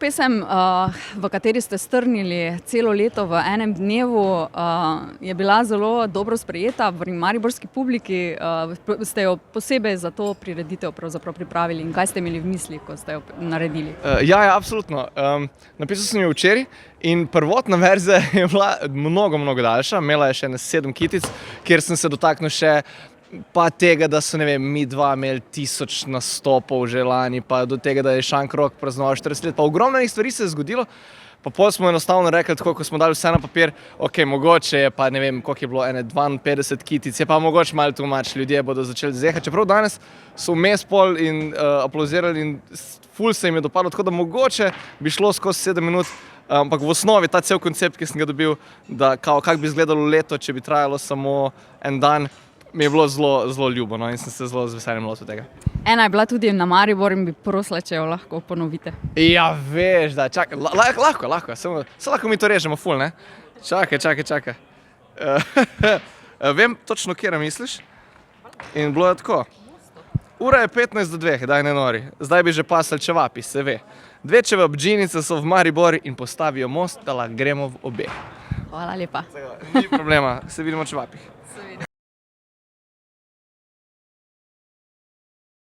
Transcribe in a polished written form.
pesem, v kateri ste strnili celo leto v enem dnevu, je bila zelo dobro sprejeta v mariborski publiki. Ste jo posebej za to prireditev pravzaprav pripravili in kaj ste imeli v mislih, ko ste jo naredili? Ja, absolutno. Napisal sem jo včeraj in prvotna verzija je bila mnogo daljša. Imela je še 7 kitic, kjer sem se dotaknil še pa tega, da so, mi dva imeli 1000 nastopov že lani, pa do tega, da je Šank Rock praznoval 40 let. Pa ogromno stvari se je zgodilo, pa pol smo enostavno rekli, tako ko smo dali vse na papir, ok, mogoče je pa, koliko je bilo, 52 kitic, je pa mogoče malo too much, ljudje bodo začeli zehati. Čeprav danes so vmes pol in aplauzirali in ful se jim je dopadlo, tako da mogoče bi šlo skozi 7 minut, ampak v osnovi ta cel koncept, ki sem ga dobil, da kako bi izgledalo leto, če bi trajalo samo en dan, mi je bilo zelo ljubo, in sem se zelo z veseljem lotil tega. Ena je bila tudi na Maribor in bi prosila, če jo lahko ponovite. Ja, veš, da, čakaj, lahko, samo lahko mi to režemo ful, ne? Čakaj. Vem točno, kje misliš in bilo je tako. Ura je 11:02, daj ne nori, zdaj bi že pasali čevapi, se ve. Dve čevapdžinice so v Mariboru in postavijo most, da lahko gremo v obe. Hvala lepa. Ni problema, se vidimo v čevapih.